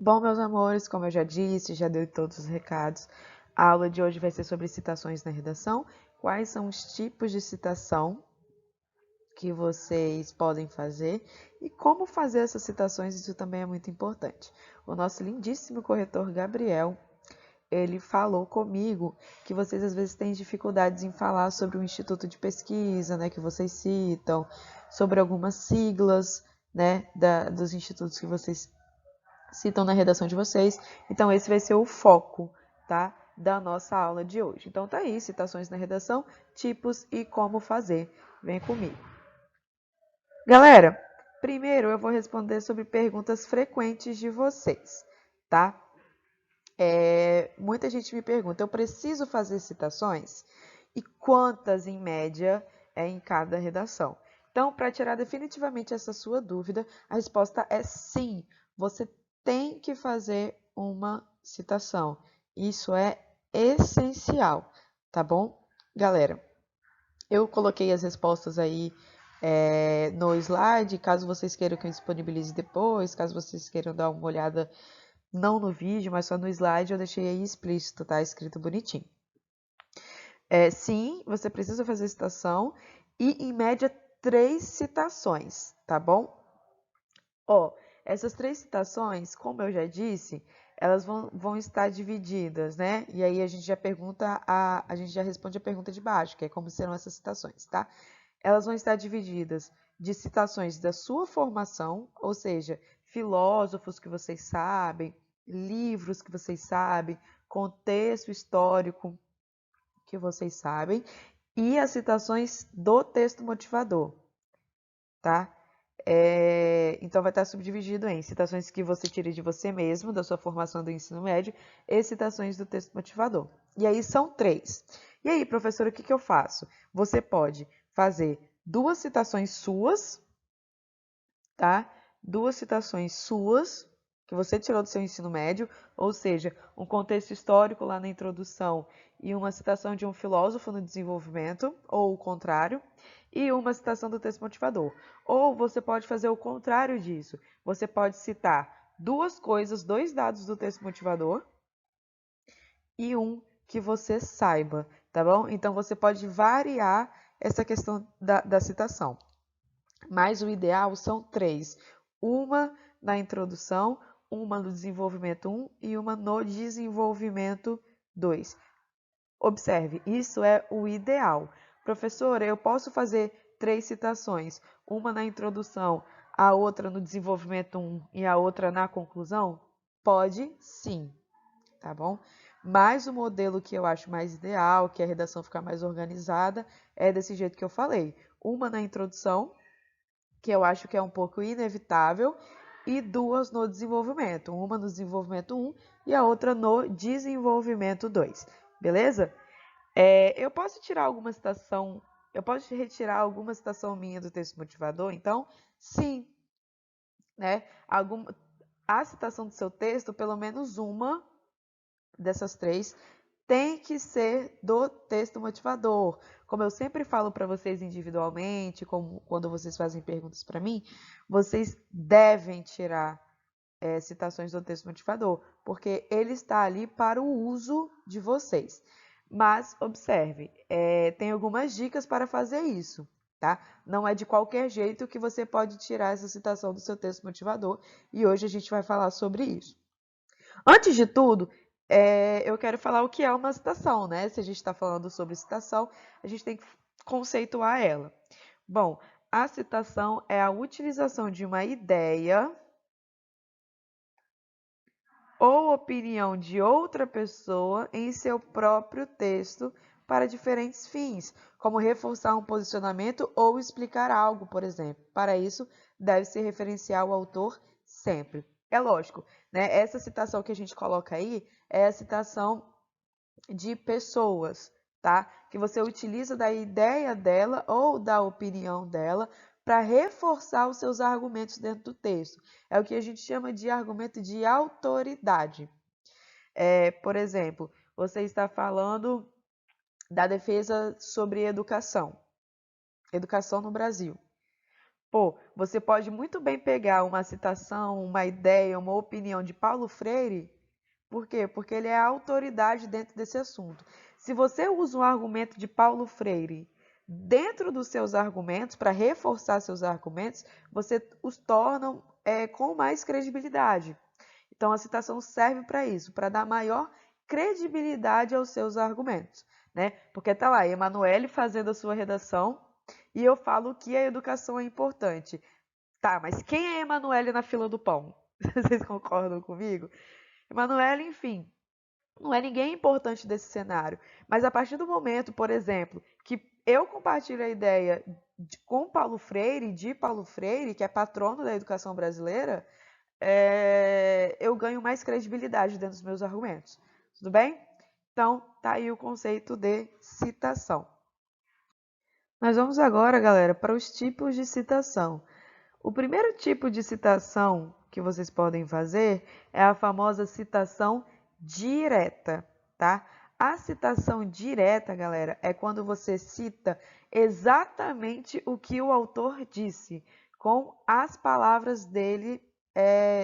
Bom, meus amores, como eu já disse, já dei todos os recados, a aula de hoje vai ser sobre citações na redação. Quais são os tipos de citação que vocês podem fazer e como fazer essas citações, isso também é muito importante. O nosso lindíssimo corretor Gabriel, ele falou comigo que vocês às vezes têm dificuldades em falar sobre o instituto de pesquisa, né, que vocês citam, sobre algumas siglas, né, dos institutos que vocês citam na redação de vocês. Então, esse vai ser o foco, tá, da nossa aula de hoje. Então, tá aí, citações na redação, tipos e como fazer. Vem comigo. Galera, primeiro eu vou responder sobre perguntas frequentes de vocês, tá? Muita gente me pergunta, eu preciso fazer citações? E quantas, em média, é em cada redação? Então, para tirar definitivamente essa sua dúvida, a resposta é sim. Você tem que fazer uma citação. Isso é essencial, tá bom? Galera, eu coloquei as respostas aí no slide, caso vocês queiram que eu disponibilize depois, caso vocês queiram dar uma olhada não no vídeo, mas só no slide, eu deixei aí explícito, tá? Escrito bonitinho. Sim, você precisa fazer citação e, em média, 3 citações, tá bom? Ó, essas 3 citações, como eu já disse, elas vão estar divididas, né? E aí a gente já a gente já responde a pergunta de baixo, que é como serão essas citações, tá? Elas vão estar divididas de citações da sua formação, ou seja, filósofos que vocês sabem, livros que vocês sabem, contexto histórico que vocês sabem, e as citações do texto motivador, tá? Então vai estar subdividido em citações que você tire de você mesmo, da sua formação do ensino médio, e citações do texto motivador. E aí são 3. E aí, professora, o que eu faço? Você pode fazer 2 citações suas, tá? 2 citações suas, que você tirou do seu ensino médio, ou seja, um contexto histórico lá na introdução e uma citação de um filósofo no desenvolvimento, ou o contrário, e uma citação do texto motivador. Ou você pode fazer o contrário disso. Você pode citar 2 coisas, 2 dados do texto motivador e um que você saiba, tá bom? Então você pode variar essa questão da citação. Mas o ideal são 3. Uma na introdução, uma no desenvolvimento 1 e uma no desenvolvimento 2. Observe, isso é o ideal. Professora, eu posso fazer 3 citações, uma na introdução, a outra no desenvolvimento 1 e a outra na conclusão? Pode sim, tá bom? Mas o modelo que eu acho mais ideal, que a redação ficar mais organizada, é desse jeito que eu falei. Uma na introdução, que eu acho que é um pouco inevitável, e 2 no desenvolvimento. Uma no desenvolvimento 1 e a outra no desenvolvimento 2. Beleza? Eu posso tirar alguma citação, eu posso retirar alguma citação minha do texto motivador? Então, sim, né? A citação do seu texto, pelo menos uma dessas 3, tem que ser do texto motivador. Como eu sempre falo para vocês individualmente, como quando vocês fazem perguntas para mim, vocês devem tirar citações do texto motivador, porque ele está ali para o uso de vocês. Mas observe, tem algumas dicas para fazer isso, tá? Não é de qualquer jeito que você pode tirar essa citação do seu texto motivador, e hoje a gente vai falar sobre isso. Antes de tudo, eu quero falar o que é uma citação, né? Se a gente está falando sobre citação, a gente tem que conceituar ela. Bom, a citação é a utilização de uma ideia ou opinião de outra pessoa em seu próprio texto para diferentes fins, como reforçar um posicionamento ou explicar algo, por exemplo. Para isso, deve-se referenciar o autor sempre. É lógico, né? Essa citação que a gente coloca aí é a citação de pessoas, tá? Que você utiliza da ideia dela ou da opinião dela para reforçar os seus argumentos dentro do texto. É o que a gente chama de argumento de autoridade. Por exemplo, você está falando da defesa sobre educação no Brasil. Pô, você pode muito bem pegar uma citação, uma ideia, uma opinião de Paulo Freire. Por quê? Porque ele é a autoridade dentro desse assunto. Se você usa um argumento de Paulo Freire dentro dos seus argumentos, para reforçar seus argumentos, você os torna com mais credibilidade. Então, a citação serve para isso, para dar maior credibilidade aos seus argumentos, né? Porque tá lá, Emanuele fazendo a sua redação e eu falo que a educação é importante. Tá, mas quem é Emanuele na fila do pão? Vocês concordam comigo? Emanuele, enfim, não é ninguém importante desse cenário. Mas a partir do momento, por exemplo, que eu compartilho a ideia com Paulo Freire, de Paulo Freire, que é patrono da educação brasileira, eu ganho mais credibilidade dentro dos meus argumentos. Tudo bem? Então, tá aí o conceito de citação. Nós vamos agora, galera, para os tipos de citação. O primeiro tipo de citação que vocês podem fazer é a famosa citação direta, tá? A citação direta, galera, é quando você cita exatamente o que o autor disse, com as palavras dele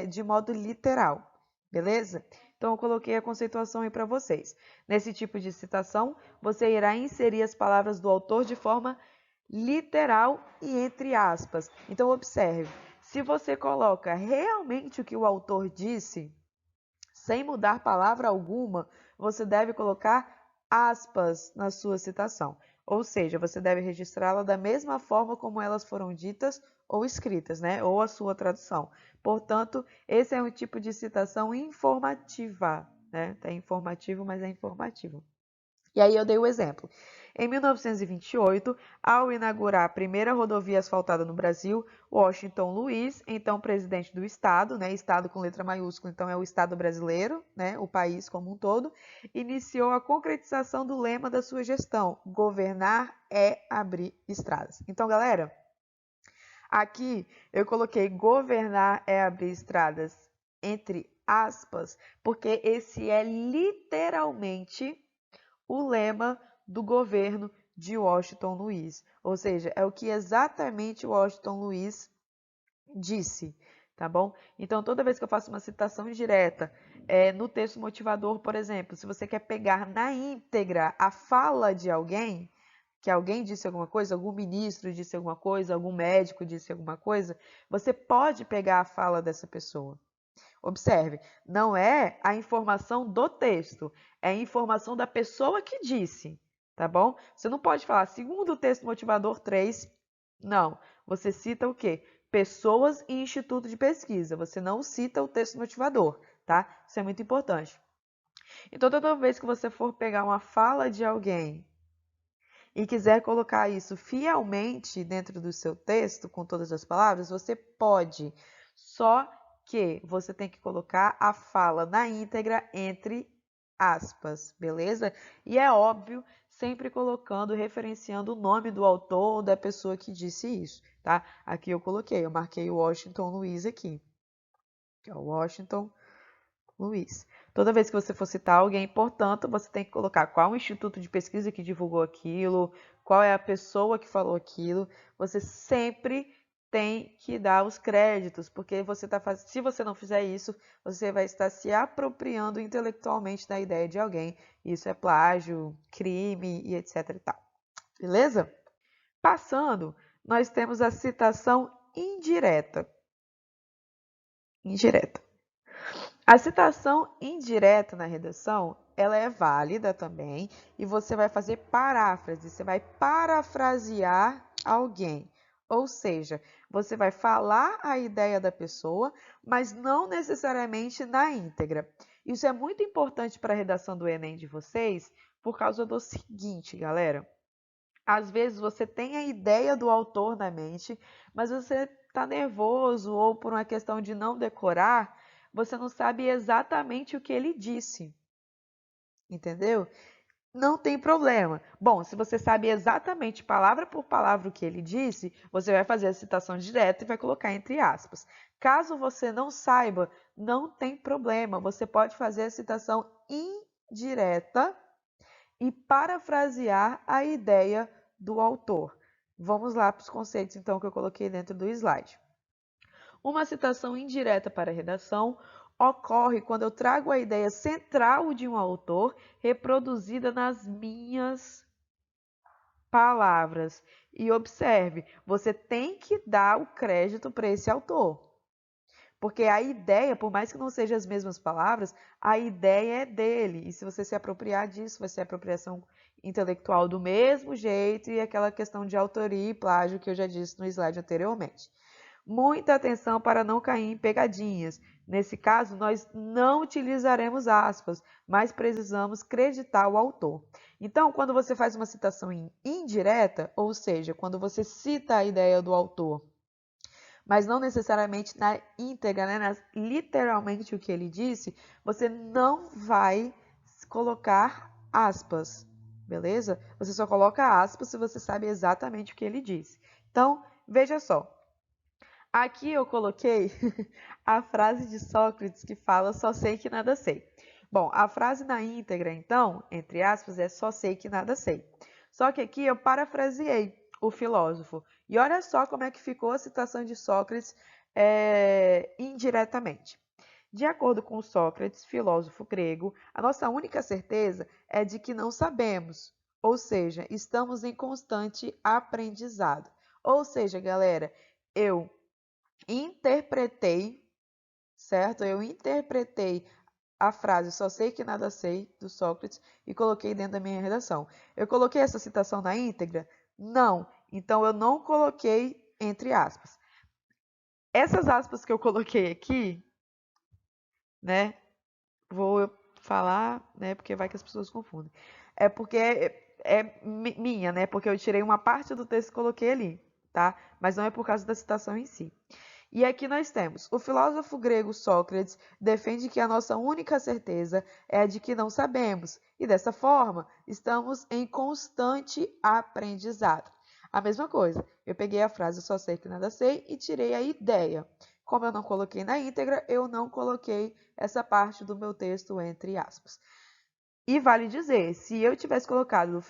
de modo literal, beleza? Então, eu coloquei a conceituação aí para vocês. Nesse tipo de citação, você irá inserir as palavras do autor de forma literal e entre aspas. Então, observe, se você coloca realmente o que o autor disse, sem mudar palavra alguma, você deve colocar aspas na sua citação. Ou seja, você deve registrá-la da mesma forma como elas foram ditas ou escritas, né? Ou a sua tradução. Portanto, esse é um tipo de citação informativa, né? É informativo, mas é informativo. E aí eu dei o exemplo. Em 1928, ao inaugurar a primeira rodovia asfaltada no Brasil, Washington Luiz, então presidente do Estado, né, Estado com letra maiúscula, então é o Estado brasileiro, né, o país como um todo, iniciou a concretização do lema da sua gestão: governar é abrir estradas. Então, galera, aqui eu coloquei governar é abrir estradas entre aspas, porque esse é literalmente o lema do governo de Washington Luiz. Ou seja, é o que exatamente Washington Luiz disse, tá bom? Então, toda vez que eu faço uma citação direta no texto motivador, por exemplo, se você quer pegar na íntegra a fala de alguém, que alguém disse alguma coisa, algum ministro disse alguma coisa, algum médico disse alguma coisa, você pode pegar a fala dessa pessoa. Observe, não é a informação do texto, é a informação da pessoa que disse, tá bom? Você não pode falar, segundo o texto motivador 3, não. Você cita o quê? Pessoas e instituto de pesquisa. Você não cita o texto motivador, tá? Isso é muito importante. Então, toda vez que você for pegar uma fala de alguém e quiser colocar isso fielmente dentro do seu texto, com todas as palavras, você pode. Só que você tem que colocar a fala na íntegra entre aspas, beleza? E é óbvio, sempre colocando, referenciando o nome do autor ou da pessoa que disse isso, tá? Aqui eu coloquei, eu marquei o Washington Luiz aqui. Que é o Washington Luiz. Toda vez que você for citar alguém, portanto, você tem que colocar qual o instituto de pesquisa que divulgou aquilo, qual é a pessoa que falou aquilo. Você sempre tem que dar os créditos, porque se você não fizer isso, você vai estar se apropriando intelectualmente da ideia de alguém. Isso é plágio, crime e etc e tal. Beleza? Passando, nós temos a citação indireta. Indireta. A citação indireta na redação, ela é válida também, e você vai fazer paráfrase, você vai parafrasear alguém. Ou seja, você vai falar a ideia da pessoa, mas não necessariamente na íntegra. Isso é muito importante para a redação do Enem de vocês, por causa do seguinte, galera. Às vezes você tem a ideia do autor na mente, mas você está nervoso ou por uma questão de não decorar, você não sabe exatamente o que ele disse. Entendeu? Não tem problema. Bom, se você sabe exatamente palavra por palavra o que ele disse, você vai fazer a citação direta e vai colocar entre aspas. Caso você não saiba, não tem problema. Você pode fazer a citação indireta e parafrasear a ideia do autor. Vamos lá para os conceitos, então, que eu coloquei dentro do slide. Uma citação indireta para a redação ocorre quando eu trago a ideia central de um autor reproduzida nas minhas palavras. E observe, você tem que dar o crédito para esse autor. Porque a ideia, por mais que não sejam as mesmas palavras, a ideia é dele. E se você se apropriar disso, vai ser apropriação intelectual do mesmo jeito e aquela questão de autoria e plágio que eu já disse no slide anteriormente. Muita atenção para não cair em pegadinhas. Nesse caso, nós não utilizaremos aspas, mas precisamos creditar o autor. Então, quando você faz uma citação indireta, ou seja, quando você cita a ideia do autor, mas não necessariamente na íntegra, né, literalmente o que ele disse, você não vai colocar aspas, beleza? Você só coloca aspas se você sabe exatamente o que ele disse. Então, veja só. Aqui eu coloquei a frase de Sócrates que fala só sei que nada sei. Bom, a frase na íntegra, então, entre aspas, é só sei que nada sei. Só que aqui eu parafraseei o filósofo. E olha só como é que ficou a citação de Sócrates indiretamente. De acordo com Sócrates, filósofo grego, a nossa única certeza é de que não sabemos, ou seja, estamos em constante aprendizado. Ou seja, galera, eu interpretei, certo? Eu interpretei a frase só sei que nada sei, do Sócrates, e coloquei dentro da minha redação. Eu coloquei essa citação na íntegra? Não. Então, eu não coloquei entre aspas. Essas aspas que eu coloquei aqui, né? Vou falar, né? Porque vai que as pessoas confundem. É porque é minha, né? Porque eu tirei uma parte do texto e coloquei ali, tá? Mas não é por causa da citação em si. E aqui nós temos, o filósofo grego Sócrates defende que a nossa única certeza é a de que não sabemos, e dessa forma estamos em constante aprendizado. A mesma coisa, eu peguei a frase só sei que nada sei e tirei a ideia. Como eu não coloquei na íntegra, eu não coloquei essa parte do meu texto entre aspas. E vale dizer, se eu tivesse colocado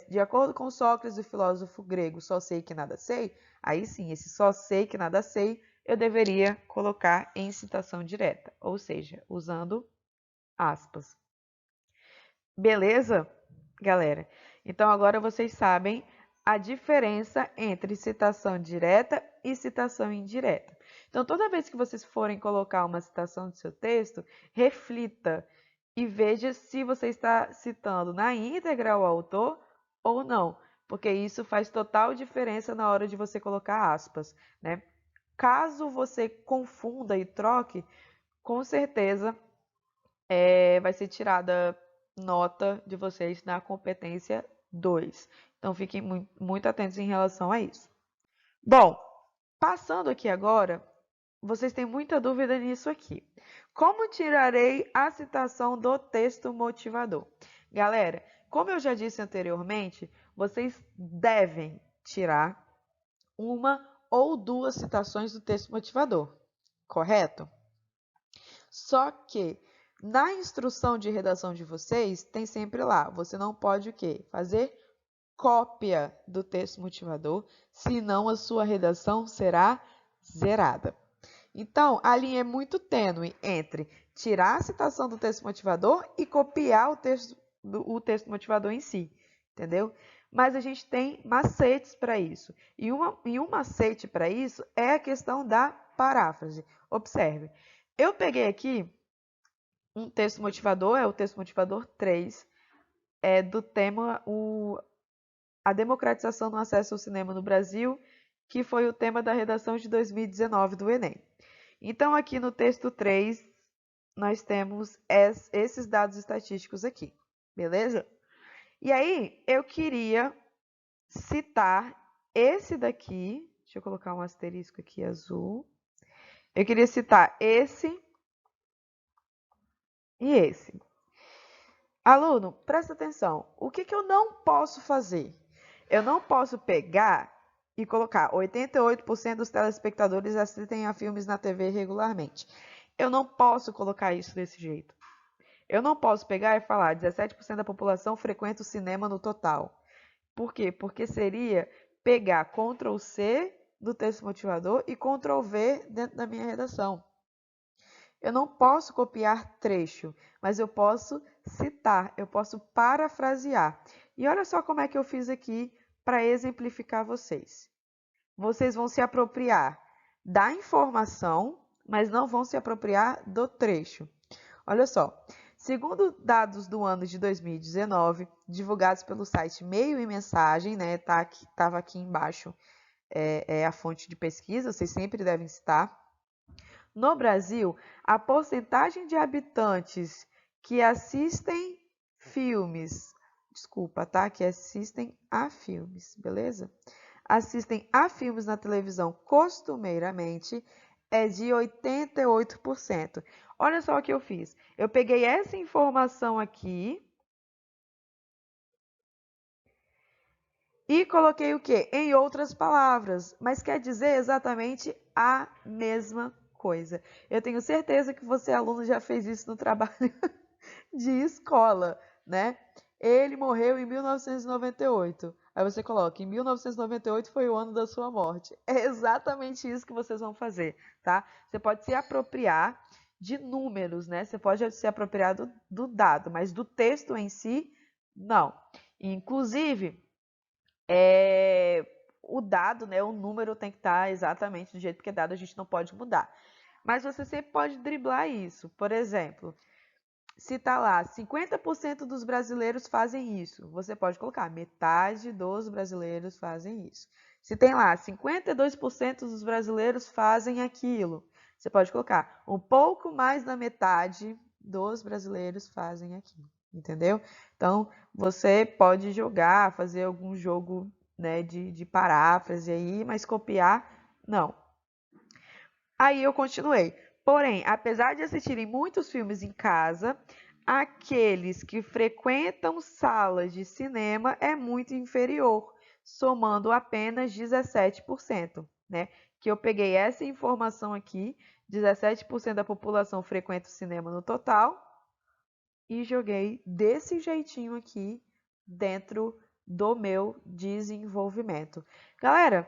de acordo com Sócrates, o filósofo grego, só sei que nada sei, aí sim, esse só sei que nada sei, eu deveria colocar em citação direta, ou seja, usando aspas. Beleza, galera? Então agora vocês sabem a diferença entre citação direta e citação indireta. Então toda vez que vocês forem colocar uma citação do seu texto, reflita e veja se você está citando na íntegra o autor ou não, porque isso faz total diferença na hora de você colocar aspas, né? Caso você confunda e troque, com certeza vai ser tirada nota de vocês na competência 2. Então fiquem muito atentos em relação a isso. Bom, passando aqui agora, vocês têm muita dúvida nisso aqui. Como tirarei a citação do texto motivador? Galera, como eu já disse anteriormente, vocês devem tirar uma ou duas citações do texto motivador, correto? Só que na instrução de redação de vocês, tem sempre lá, você não pode o quê? Fazer cópia do texto motivador, senão a sua redação será zerada. Então, a linha é muito tênue entre tirar a citação do texto motivador e copiar o texto motivador em si, entendeu? Mas a gente tem macetes para isso. E um macete para isso é a questão da paráfrase. Observe, eu peguei aqui um texto motivador, é o texto motivador 3, do tema a democratização do acesso ao cinema no Brasil, que foi o tema da redação de 2019 do Enem. Então, aqui no texto 3, nós temos esses dados estatísticos aqui, beleza? E aí, eu queria citar esse daqui, deixa eu colocar um asterisco aqui azul. Eu queria citar esse e esse. Aluno, presta atenção. O que eu não posso fazer? Eu não posso pegar e colocar 88% dos telespectadores assistem a filmes na TV regularmente. Eu não posso colocar isso desse jeito. Eu não posso pegar e falar 17% da população frequenta o cinema no total. Por quê? Porque seria pegar Ctrl C do texto motivador e Ctrl V dentro da minha redação. Eu não posso copiar trecho, mas eu posso citar, eu posso parafrasear. E olha só como é que eu fiz aqui para exemplificar vocês. Vocês vão se apropriar da informação, mas não vão se apropriar do trecho. Olha só, segundo dados do ano de 2019, divulgados pelo site Meio e Mensagem, né, estava aqui embaixo a fonte de pesquisa, vocês sempre devem citar. No Brasil, a porcentagem de habitantes que assistem filmes, que assistem a filmes, beleza? Assistem a filmes na televisão costumeiramente é de 88%. Olha só o que eu fiz. Eu peguei essa informação aqui e coloquei o quê? Em outras palavras, mas quer dizer exatamente a mesma coisa. Eu tenho certeza que você, aluno, já fez isso no trabalho de escola, né? Ele morreu em 1998. Aí você coloca, em 1998 foi o ano da sua morte. É exatamente isso que vocês vão fazer, tá? Você pode se apropriar de números, né? Você pode se apropriar do dado, mas do texto em si, não. Inclusive, o dado, né, o número tem que estar exatamente do jeito que é dado, a gente não pode mudar. Mas você sempre pode driblar isso. Por exemplo, se está lá 50% dos brasileiros fazem isso, você pode colocar metade dos brasileiros fazem isso. Se tem lá 52% dos brasileiros fazem aquilo, você pode colocar um pouco mais da metade dos brasileiros fazem aquilo, entendeu? Então, você pode jogar, fazer algum jogo, né, de paráfrase aí, mas copiar, não. Aí eu continuei. Porém, apesar de assistirem muitos filmes em casa, aqueles que frequentam salas de cinema é muito inferior, somando apenas 17%, né? Que eu peguei essa informação aqui, 17% da população frequenta o cinema no total, e joguei desse jeitinho aqui dentro do meu desenvolvimento. Galera,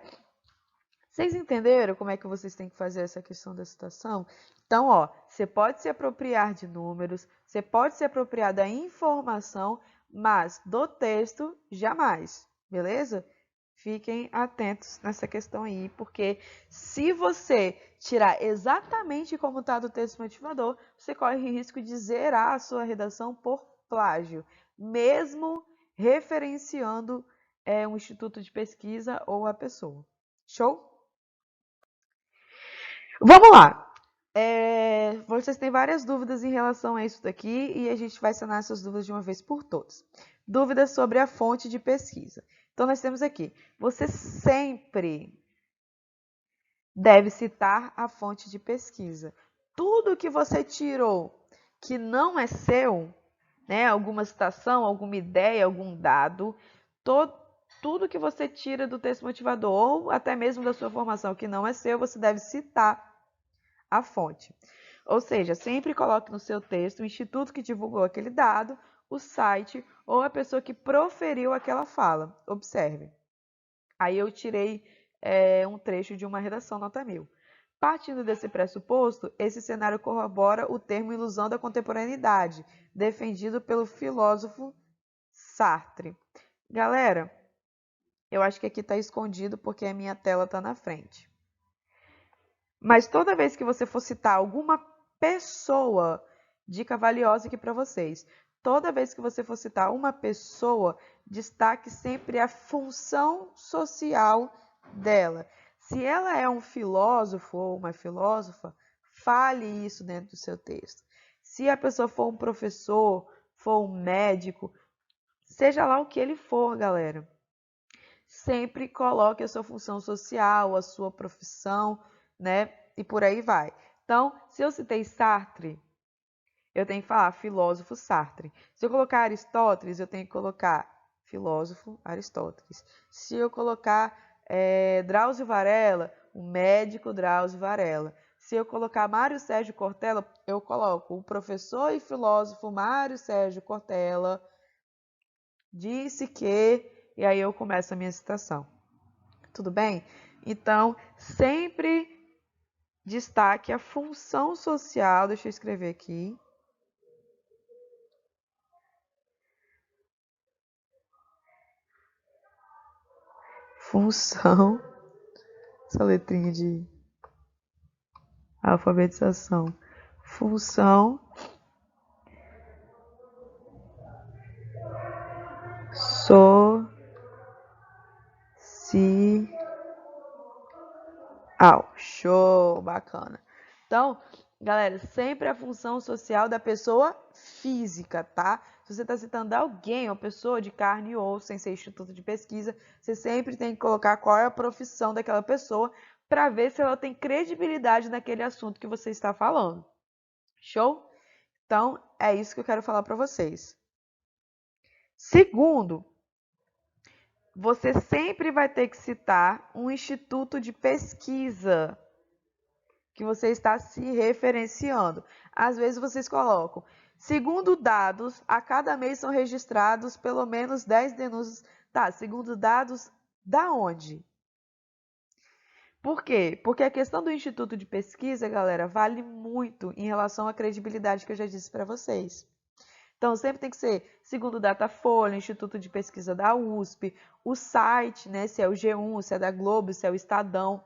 vocês entenderam como é que vocês têm que fazer essa questão da citação? Então, ó, você pode se apropriar de números, você pode se apropriar da informação, mas do texto, jamais, beleza? Fiquem atentos nessa questão aí, porque se você tirar exatamente como está do texto motivador, você corre o risco de zerar a sua redação por plágio, mesmo referenciando um instituto de pesquisa ou a pessoa. Show? Vamos lá! Vocês têm várias dúvidas em relação a isso daqui e a gente vai sanar essas dúvidas de uma vez por todas. Dúvidas sobre a fonte de pesquisa. Então, nós temos aqui, você sempre deve citar a fonte de pesquisa. Tudo que você tirou que não é seu, né, alguma citação, alguma ideia, algum dado, tudo que você tira do texto motivador ou até mesmo da sua formação que não é seu, você deve citar a fonte. Ou seja, sempre coloque no seu texto o instituto que divulgou aquele dado, o site ou a pessoa que proferiu aquela fala. Observe. Aí eu tirei um trecho de uma redação nota 1000. Partindo desse pressuposto, esse cenário corrobora o termo ilusão da contemporaneidade, defendido pelo filósofo Sartre. Galera, eu acho que aqui está escondido porque a minha tela está na frente. Mas toda vez que você for citar alguma pessoa, dica valiosa aqui para vocês, toda vez que você for citar uma pessoa, destaque sempre a função social dela. Se ela é um filósofo ou uma filósofa, fale isso dentro do seu texto. Se a pessoa for um professor, for um médico, seja lá o que ele for, galera, sempre coloque a sua função social, a sua profissão, né? E por aí vai. Então, se eu citei Sartre, eu tenho que falar filósofo Sartre. Se eu colocar Aristóteles, eu tenho que colocar filósofo Aristóteles. Se eu colocar Drauzio Varela, o médico Drauzio Varela. Se eu colocar Mário Sérgio Cortella, eu coloco o professor e filósofo Mário Sérgio Cortella disse que, e aí eu começo a minha citação. Tudo bem? Então, sempre destaque a função social. Deixa eu escrever aqui. Função, essa letrinha de alfabetização. Função social. Show, bacana. Então, galera, sempre a função social da pessoa física, tá? Se você está citando alguém, uma pessoa de carne e osso, sem ser instituto de pesquisa, você sempre tem que colocar qual é a profissão daquela pessoa para ver se ela tem credibilidade naquele assunto que você está falando. Show? Então, é isso que eu quero falar para vocês. Segundo, você sempre vai ter que citar um instituto de pesquisa que você está se referenciando. Às vezes vocês colocam, segundo dados, a cada mês são registrados pelo menos 10 denúncias. Tá, segundo dados da onde? Por quê? Porque a questão do instituto de pesquisa, galera, vale muito em relação à credibilidade que eu já disse para vocês. Então, sempre tem que ser segundo o Datafolha, Instituto de Pesquisa da USP, o site, né, se é o G1, se é da Globo, se é o Estadão,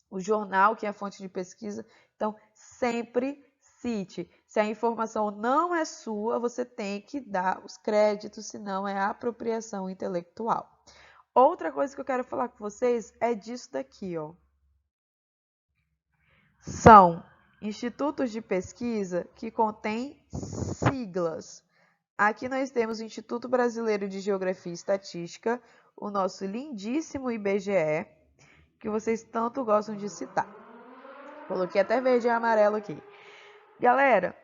o jornal, que é a fonte de pesquisa. Então, sempre cite. Se a informação não é sua, você tem que dar os créditos, senão é apropriação intelectual. Outra coisa que eu quero falar com vocês é disso daqui, ó. São institutos de pesquisa que contêm siglas. Aqui nós temos o Instituto Brasileiro de Geografia e Estatística, o nosso lindíssimo IBGE, que vocês tanto gostam de citar. Coloquei até verde e amarelo aqui. Galera,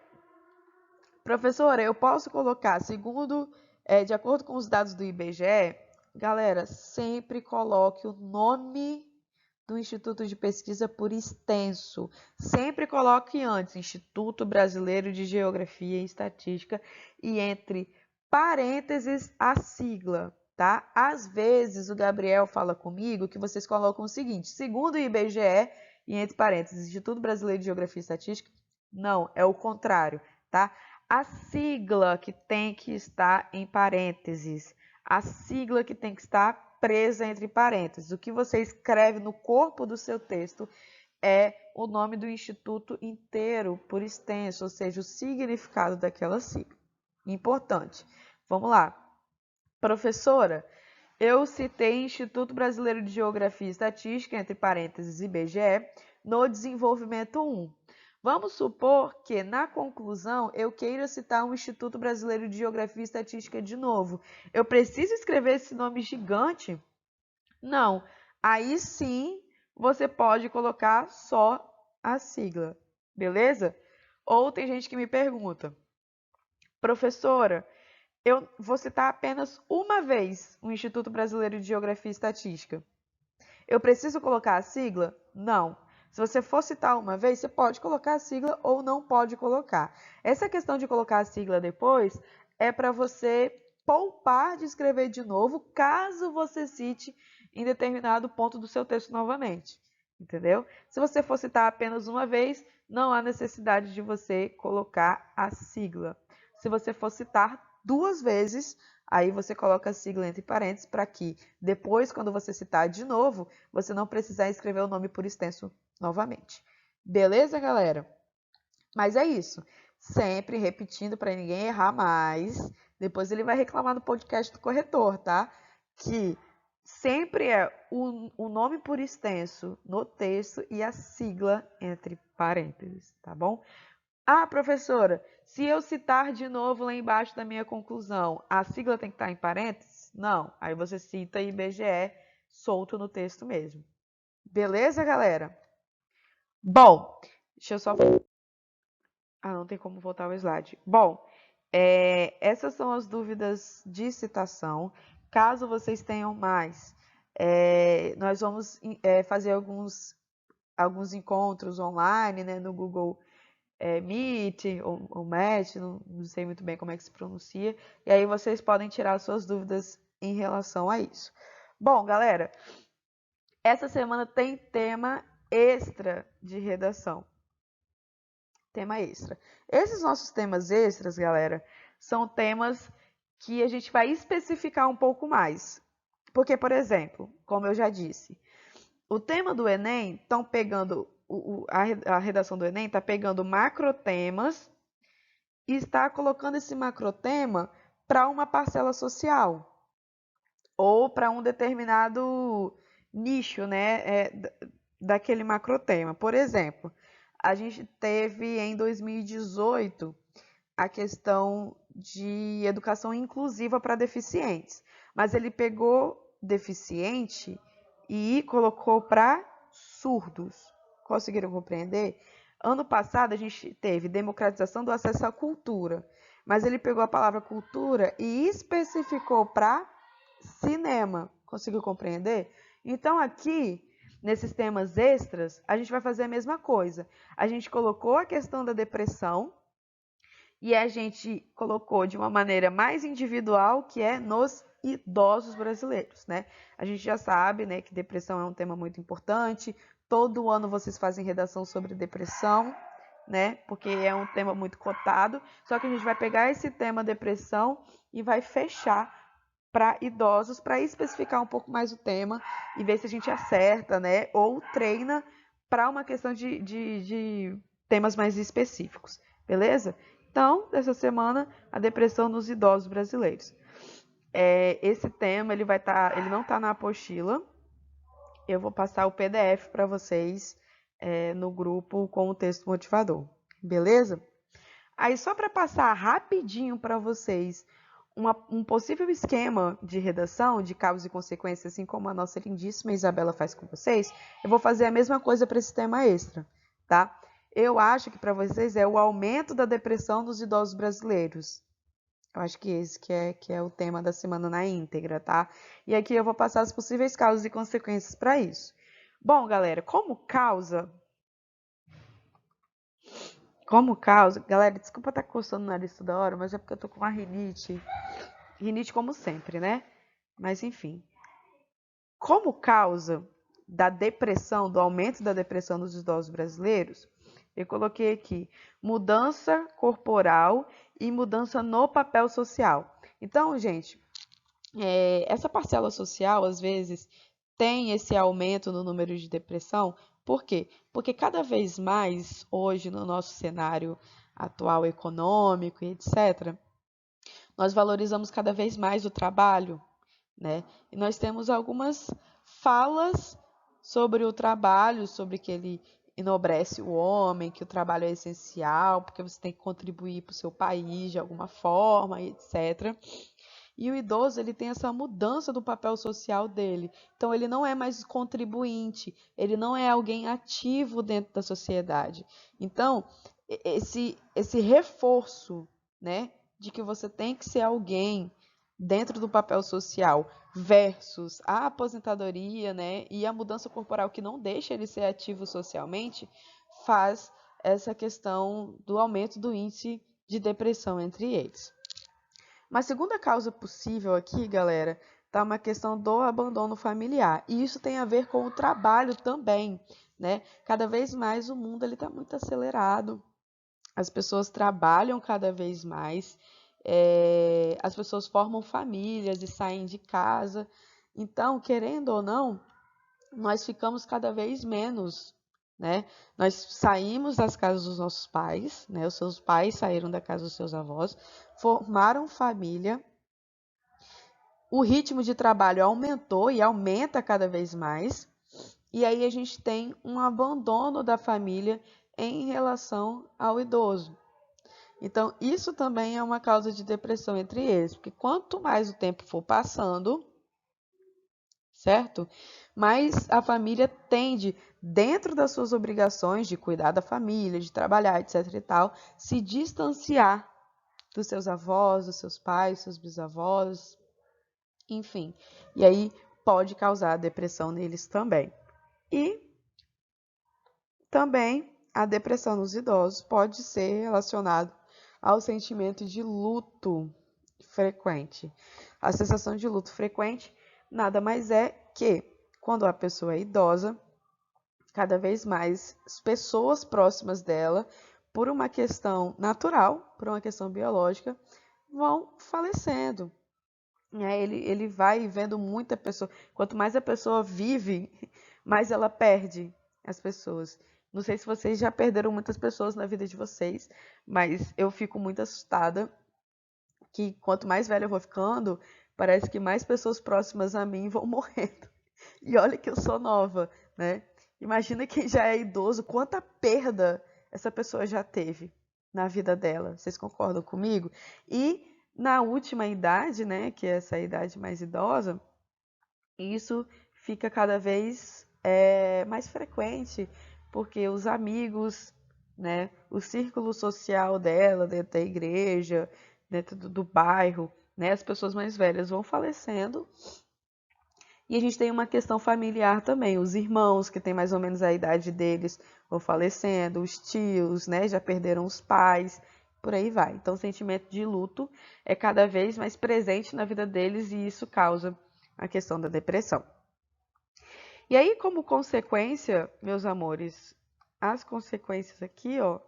professora, eu posso colocar, de acordo com os dados do IBGE, galera, sempre coloque o nome do Instituto de Pesquisa por extenso. Sempre coloque antes Instituto Brasileiro de Geografia e Estatística e entre parênteses a sigla, tá? Às vezes o Gabriel fala comigo que vocês colocam o seguinte, segundo o IBGE e entre parênteses Instituto Brasileiro de Geografia e Estatística. Não, é o contrário, tá? A sigla que tem que estar em parênteses, a sigla que tem que estar presa entre parênteses. O que você escreve no corpo do seu texto é o nome do instituto inteiro, por extenso, ou seja, o significado daquela sigla. Importante. Vamos lá. Professora, eu citei Instituto Brasileiro de Geografia e Estatística, entre parênteses IBGE, no desenvolvimento 1. Vamos supor que, na conclusão, eu queira citar um Instituto Brasileiro de Geografia e Estatística de novo. Eu preciso escrever esse nome gigante? Não. Aí sim, você pode colocar só a sigla, beleza? Ou tem gente que me pergunta, professora, eu vou citar apenas uma vez o Instituto Brasileiro de Geografia e Estatística. Eu preciso colocar a sigla? Não. Se você for citar uma vez, você pode colocar a sigla ou não pode colocar. Essa questão de colocar a sigla depois é para você poupar de escrever de novo, caso você cite em determinado ponto do seu texto novamente. Entendeu? Se você for citar apenas uma vez, não há necessidade de você colocar a sigla. Se você for citar duas vezes, aí você coloca a sigla entre parênteses para que depois, quando você citar de novo, você não precisar escrever o nome por extenso novamente. Beleza, galera? Mas é isso. Sempre repetindo para ninguém errar mais. Depois ele vai reclamar no podcast do corretor, tá? Que sempre é o nome por extenso no texto e a sigla entre parênteses, tá bom? Ah, professora, se eu citar de novo lá embaixo da minha conclusão, a sigla tem que estar em parênteses? Não. Aí você cita IBGE solto no texto mesmo. Beleza, galera? Bom, deixa eu só... Ah, não tem como voltar o slide. Bom, essas são as dúvidas de citação. Caso vocês tenham mais, nós vamos fazer alguns encontros online, né, no Google Meet ou Meet, não sei muito bem como é que se pronuncia, e aí vocês podem tirar suas dúvidas em relação a isso. Bom, galera, Essa semana tem tema extra de redação. Tema extra. Esses nossos temas extras, galera, são temas que a gente vai especificar um pouco mais. Porque, por exemplo, como eu já disse, o tema do Enem estão pegando, a redação do Enem está pegando macrotemas e está colocando esse macrotema para uma parcela social ou para um determinado nicho, né, daquele macrotema. Por exemplo, a gente teve em 2018 a questão de educação inclusiva para deficientes, mas ele pegou deficiente e colocou para surdos. Conseguiram compreender? Ano passado a gente teve democratização do acesso à cultura, mas ele pegou a palavra cultura e especificou para cinema. Conseguiu compreender? Então aqui, nesses temas extras, a gente vai fazer a mesma coisa. A gente colocou a questão da depressão e a gente colocou de uma maneira mais individual, que é nos idosos brasileiros, né? A gente já sabe, né, que depressão é um tema muito importante. Todo ano vocês fazem redação sobre depressão, né? Porque é um tema muito cotado. Só que a gente vai pegar esse tema depressão e vai fechar para idosos, para especificar um pouco mais o tema e ver se a gente acerta, né? Ou treina para uma questão de temas mais específicos, beleza? Então, dessa semana, a depressão nos idosos brasileiros. Esse tema ele não está na apostila. Eu vou passar o PDF para vocês no grupo com o texto motivador, beleza? Aí, só para passar rapidinho para vocês um possível esquema de redação, de causas e consequências, assim como a nossa lindíssima Isabela faz com vocês, eu vou fazer a mesma coisa para esse tema extra, tá? Eu acho que para vocês é o aumento da depressão dos idosos brasileiros. Eu acho que esse que é o tema da semana na íntegra, tá? E aqui eu vou passar as possíveis causas e consequências para isso. Bom, galera, como causa, galera, desculpa estar coçando o nariz toda hora, mas é porque eu tô com uma rinite. Rinite como sempre, né? Mas enfim. Como causa da depressão, do aumento da depressão dos idosos brasileiros, eu coloquei aqui mudança corporal e mudança no papel social. Então, gente, essa parcela social, às vezes, tem esse aumento no número de depressão. Por quê? Porque cada vez mais, hoje, no nosso cenário atual econômico e etc., nós valorizamos cada vez mais o trabalho, né? E nós temos algumas falas sobre o trabalho, sobre que ele enobrece o homem, que o trabalho é essencial, porque você tem que contribuir para o seu país de alguma forma, etc. E o idoso, ele tem essa mudança do papel social dele. Então, ele não é mais contribuinte, ele não é alguém ativo dentro da sociedade. Então, esse reforço, né, de que você tem que ser alguém dentro do papel social versus a aposentadoria, né, e a mudança corporal que não deixa ele ser ativo socialmente, faz essa questão do aumento do índice de depressão entre eles. Uma segunda causa possível aqui, galera, tá uma questão do abandono familiar. E isso tem a ver com o trabalho também, né? Cada vez mais o mundo ele tá muito acelerado. As pessoas trabalham cada vez mais, as pessoas formam famílias e saem de casa. Então, querendo ou não, nós ficamos cada vez menos, né? Nós saímos das casas dos nossos pais, né? Os seus pais saíram da casa dos seus avós, formaram família, o ritmo de trabalho aumentou e aumenta cada vez mais, e aí a gente tem um abandono da família em relação ao idoso. Então, isso também é uma causa de depressão entre eles, porque quanto mais o tempo for passando, certo? Mas a família tende, dentro das suas obrigações de cuidar da família, de trabalhar, etc e tal, se distanciar dos seus avós, dos seus pais, dos seus bisavós, enfim. E aí pode causar depressão neles também. E também a depressão nos idosos pode ser relacionada ao sentimento de luto frequente. A sensação de luto frequente nada mais é que quando a pessoa é idosa, cada vez mais as pessoas próximas dela, por uma questão natural, por uma questão biológica, vão falecendo. Ele vai vendo muita pessoa. Quanto mais a pessoa vive, mais ela perde as pessoas. Não sei se vocês já perderam muitas pessoas na vida de vocês, mas eu fico muito assustada que quanto mais velha eu vou ficando, parece que mais pessoas próximas a mim vão morrendo. E olha que eu sou nova, né? Imagina quem já é idoso, quanta perda essa pessoa já teve na vida dela. Vocês concordam comigo? E na última idade, né, que é essa idade mais idosa, isso fica cada vez mais frequente, porque os amigos, né, o círculo social dela, dentro da igreja, dentro do bairro, né, as pessoas mais velhas vão falecendo. E a gente tem uma questão familiar também. Os irmãos, que têm mais ou menos a idade deles, vão falecendo. Os tios, né, já perderam os pais. Por aí vai. Então, o sentimento de luto é cada vez mais presente na vida deles e isso causa a questão da depressão. E aí, como consequência, meus amores, as consequências aqui, ó,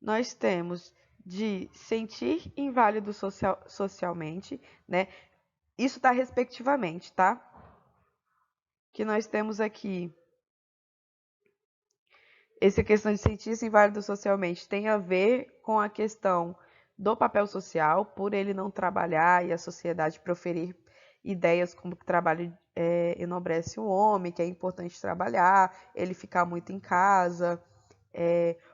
nós temos de sentir inválido socialmente, né? Isso tá respectivamente, tá? Que nós temos aqui, essa questão de sentir-se inválido socialmente tem a ver com a questão do papel social, por ele não trabalhar e a sociedade proferir ideias como que o trabalho enobrece o homem, que é importante trabalhar, ele ficar muito em casa,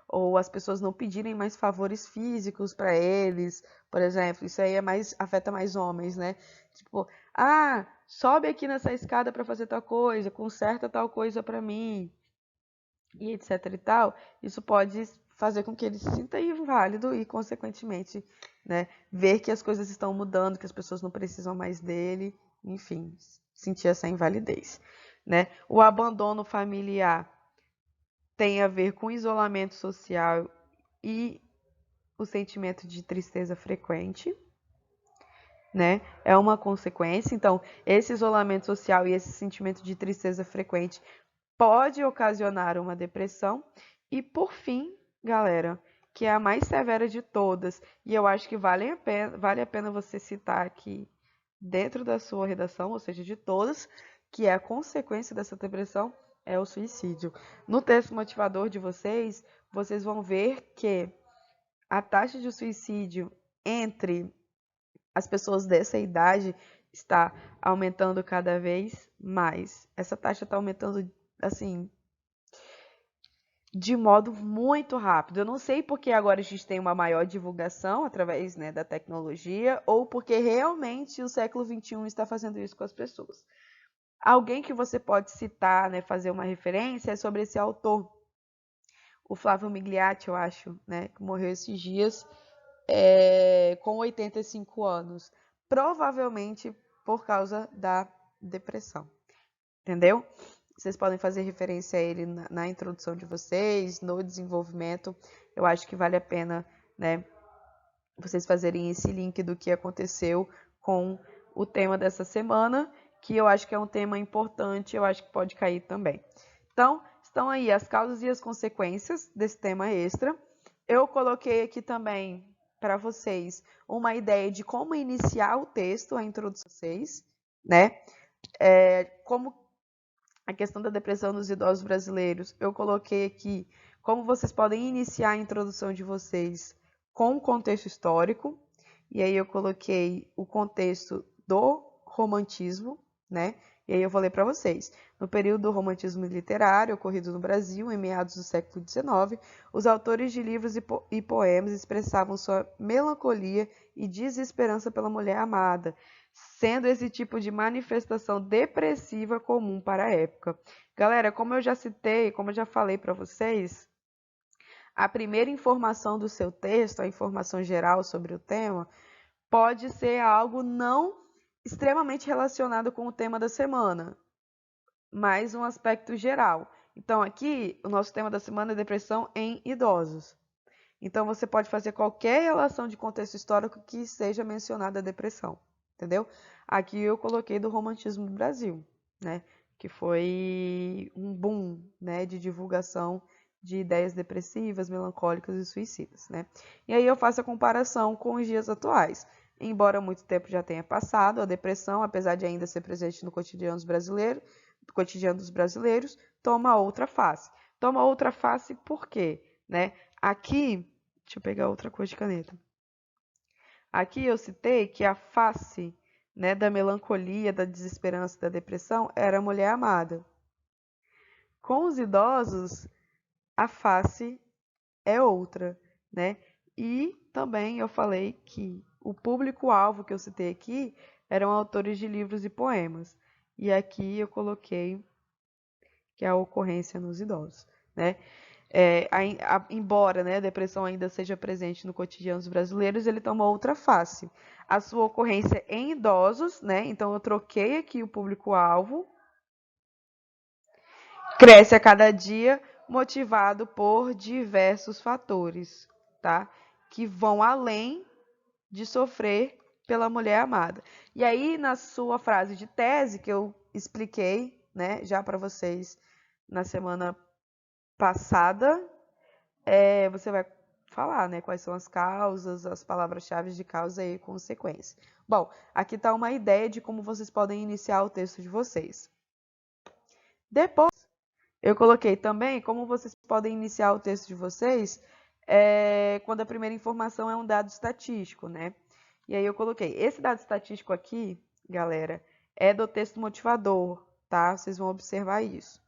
ou as pessoas não pedirem mais favores físicos para eles, por exemplo, isso aí afeta mais homens, né? Tipo, sobe aqui nessa escada para fazer tal coisa, conserta tal coisa para mim, e etc e tal. Isso pode fazer com que ele se sinta inválido e, consequentemente, né, ver que as coisas estão mudando, que as pessoas não precisam mais dele, enfim, sentir essa invalidez, né? O abandono familiar tem a ver com isolamento social e o sentimento de tristeza frequente, né? É uma consequência. Então, esse isolamento social e esse sentimento de tristeza frequente pode ocasionar uma depressão. E, por fim, galera, que é a mais severa de todas, e eu acho que vale a pena você citar aqui dentro da sua redação, ou seja, de todas, que é a consequência dessa depressão, é o suicídio. No texto motivador de vocês, vocês vão ver que a taxa de suicídio entre as pessoas dessa idade está aumentando cada vez mais. Essa taxa está aumentando, assim, de modo muito rápido. Eu não sei porque agora a gente tem uma maior divulgação através, né, da tecnologia, ou porque realmente o século XXI está fazendo isso com as pessoas. Alguém que você pode citar, né, fazer uma referência é sobre esse autor, o Flávio Migliati, eu acho, né, que morreu esses dias, com 85 anos, provavelmente por causa da depressão, entendeu? Vocês podem fazer referência a ele na introdução de vocês, no desenvolvimento. Eu acho que vale a pena, né, vocês fazerem esse link do que aconteceu com o tema dessa semana, que eu acho que é um tema importante, eu acho que pode cair também. Então, estão aí as causas e as consequências desse tema extra. Eu coloquei aqui também para vocês uma ideia de como iniciar o texto, a introdução de vocês, né? Como a questão da depressão nos idosos brasileiros, eu coloquei aqui como vocês podem iniciar a introdução de vocês com o contexto histórico, e aí eu coloquei o contexto do romantismo, né? E aí eu vou ler para vocês. No período do romantismo literário, ocorrido no Brasil, em meados do século XIX, os autores de livros e poemas expressavam sua melancolia e desesperança pela mulher amada, sendo esse tipo de manifestação depressiva comum para a época. Galera, como eu já citei, como eu já falei para vocês, a primeira informação do seu texto, a informação geral sobre o tema, pode ser algo não extremamente relacionado com o tema da semana, mas um aspecto geral. Então, aqui, o nosso tema da semana é depressão em idosos. Então, você pode fazer qualquer relação de contexto histórico que seja mencionada a depressão, entendeu? Aqui eu coloquei do romantismo do Brasil, né? que foi um boom, né, de divulgação de ideias depressivas, melancólicas e suicidas, né? E aí eu faço a comparação com os dias atuais. Embora muito tempo já tenha passado, a depressão, apesar de ainda ser presente no cotidiano dos brasileiros, toma outra face. Toma outra face por quê? Né? Aqui, deixa eu pegar outra cor de caneta. Aqui eu citei que a face, né, da melancolia, da desesperança, da depressão era a mulher amada. Com os idosos, a face é outra, né? E também eu falei que o público-alvo que eu citei aqui eram autores de livros e poemas. E aqui eu coloquei que é a ocorrência nos idosos, né? Embora, né, a depressão ainda seja presente no cotidiano dos brasileiros, ele toma outra face. A sua ocorrência em idosos, né? Então eu troquei aqui o público-alvo. Cresce a cada dia, motivado por diversos fatores, tá? Que vão além de sofrer pela mulher amada. E aí, na sua frase de tese, que eu expliquei, né, já para vocês na semana passada, você vai falar, né, quais são as causas, as palavras-chave de causa e consequência. Bom, aqui está uma ideia de como vocês podem iniciar o texto de vocês. Depois, eu coloquei também como vocês podem iniciar o texto de vocês quando a primeira informação é um dado estatístico, né? E aí eu coloquei, esse dado estatístico aqui, galera, é do texto motivador, tá? Vocês vão observar isso.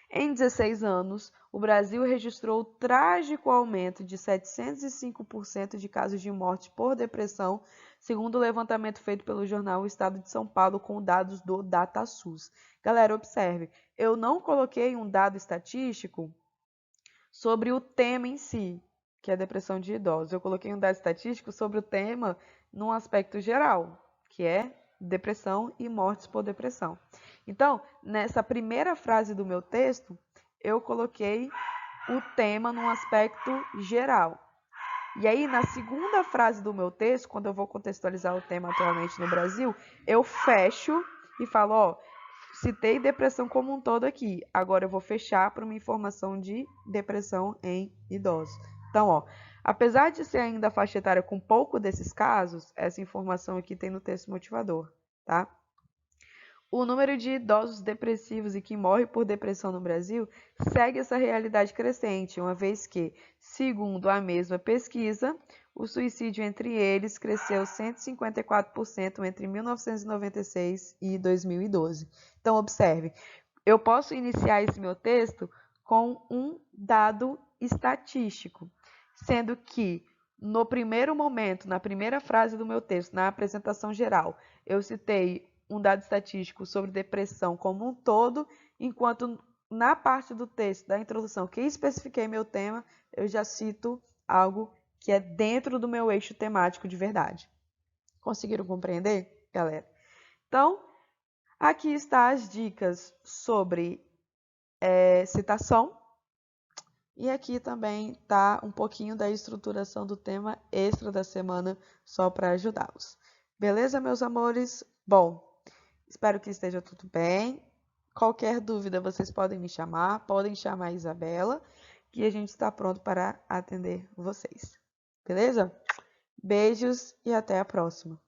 Em 16 anos, o Brasil registrou o trágico aumento de 705% de casos de morte por depressão, segundo o levantamento feito pelo jornal O Estado de São Paulo com dados do DataSUS. Galera, observe, eu não coloquei um dado estatístico sobre o tema em si, que é a depressão de idosos. Eu coloquei um dado estatístico sobre o tema num aspecto geral, que é depressão e mortes por depressão. Então, nessa primeira frase do meu texto, eu coloquei o tema num aspecto geral. E aí, na segunda frase do meu texto, quando eu vou contextualizar o tema atualmente no Brasil, eu fecho e falo, ó, citei depressão como um todo aqui. Agora eu vou fechar para uma informação de depressão em idosos. Então, ó, apesar de ser ainda a faixa etária com pouco desses casos, essa informação aqui tem no texto motivador, tá? O número de idosos depressivos e que morrem por depressão no Brasil segue essa realidade crescente, uma vez que, segundo a mesma pesquisa, o suicídio entre eles cresceu 154% entre 1996 e 2012. Então, observe, eu posso iniciar esse meu texto com um dado estatístico, sendo que no primeiro momento, na primeira frase do meu texto, na apresentação geral, eu citei um dado estatístico sobre depressão como um todo, enquanto na parte do texto, da introdução, que especifiquei meu tema, eu já cito algo que é dentro do meu eixo temático de verdade. Conseguiram compreender, galera? Então, aqui está as dicas sobre citação. E aqui também está um pouquinho da estruturação do tema extra da semana, só para ajudá-los. Beleza, meus amores? Bom, espero que esteja tudo bem. Qualquer dúvida, vocês podem me chamar, podem chamar a Isabela, que a gente está pronto para atender vocês. Beleza? Beijos e até a próxima.